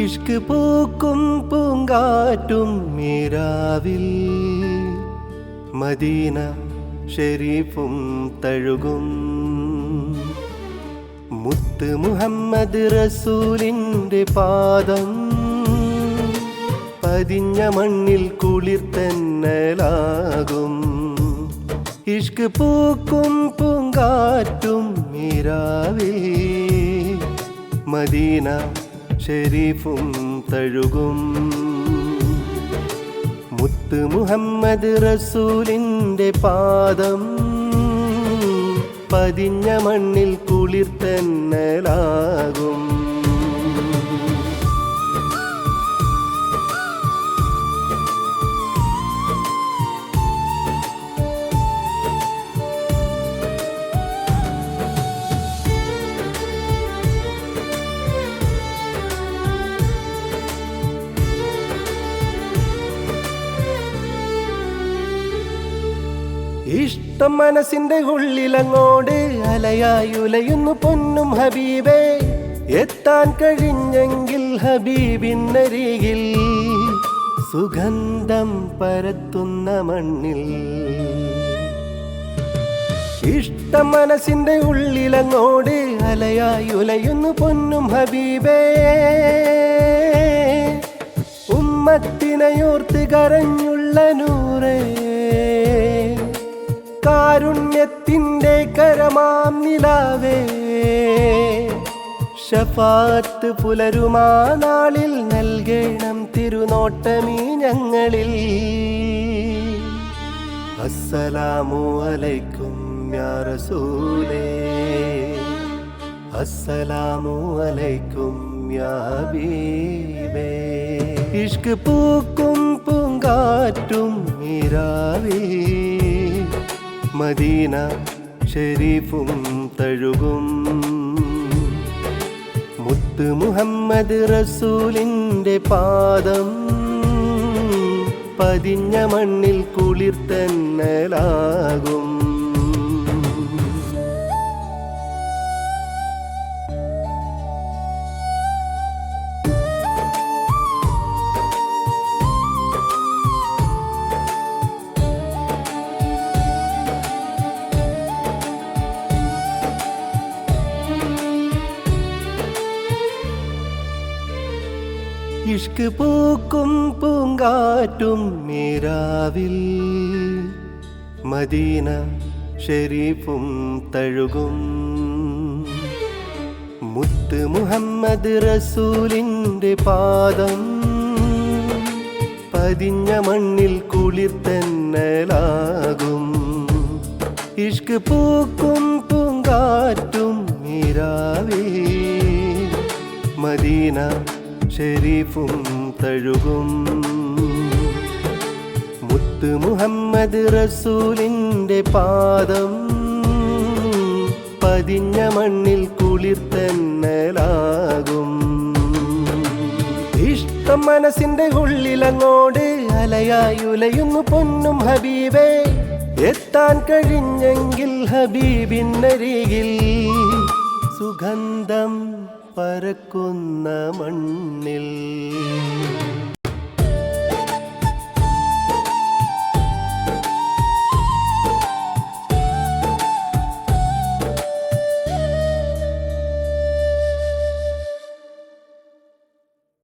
ഇഷ്ക് പൂക്കും പൂങ്കാറ്റും മീരാവിൽ Medina ഷരീഫും തഴുകും മുത്ത് മുഹമ്മദ് റസൂലിൻ്റെ പാദം പതിഞ്ഞ മണ്ണിൽ കുളിർത്തന്നലാകും. ഇഷ്ക് പൂക്കും പൂങ്കാറ്റും മീരാവിൽ മദീന ഷരീഫും തഴുകും മുത്ത് മുഹമ്മദ് റസൂലിൻ്റെ പാദം പതിഞ്ഞ മണ്ണിൽ കുളിർത്തന്നലാകും. ഇഷ്ടം മനസ്സിന്റെ ഉള്ളിലങ്ങോട് അലയായി ഉലയുന്നു പൊന്നും ഹബീബേ. എത്താൻ കഴിഞ്ഞെങ്കിൽ ഹബീബിനരികിൽ സുഗന്ധം പരത്തുന്ന മണ്ണിൽ. ഇഷ്ടം മനസ്സിന്റെ ഉള്ളിലങ്ങോട് അലയായി ഉലയുന്നു പൊന്നും ഹബീബേ. ഉമ്മത്തിനെയോർത്ത് കരഞ്ഞുള്ള നൂറേ, കാരുണ്യത്തിൻ്റെ കരമാം നിലാവേ, ശഫാത്ത് പുലരുമാ നാളിൽ നൽകണം തിരുനോട്ടമീ ഞങ്ങളിൽ. അസ്സലാമു അലൈക്കും യാ റസൂലേ, അസ്സലാമു അലൈക്കും യാ ഹബീബേ. ഇഷ്ക് പൂക്കും പൂങ്കാറ്റും മീരാവിൽ മദീന ഷരീഫും തഴുകും മുത്ത് മുഹമ്മദ് റസൂലിൻ്റെ പാദം പതിഞ്ഞ മണ്ണിൽ കുളിർത്തന്നലാകും. ഇഷ്ക് പൂക്കും പൂങ്കാറ്റും മീരാവിൽ മദീന ഷരീഫും തഴുകും മുത്ത് മുഹമ്മദ് റസൂലിൻ്റെ പാദം പതിഞ്ഞ മണ്ണിൽ കുളിർത്തന്നലാകും. ഇഷ്ക് പൂക്കും പൂങ്കാറ്റും മീരാവിൽ മദീന ഷരീഫും തഴുകും മുത്ത് മുഹമ്മദ് റസൂലിൻ്റെ പാദം പതിഞ്ഞ മണ്ണിൽ കുളിർത്തന്നലാകും. ഇഷ്ടം മനസ്സിന്റെ ഉള്ളിലങ്ങോട് അലയായി ഉലയുന്നു പൊന്നും ഹബീബേ. എത്താൻ കഴിഞ്ഞെങ്കിൽ ഹബീബിനരികിൽ സുഗന്ധം പരക്കുന്ന മണ്ണിൽ.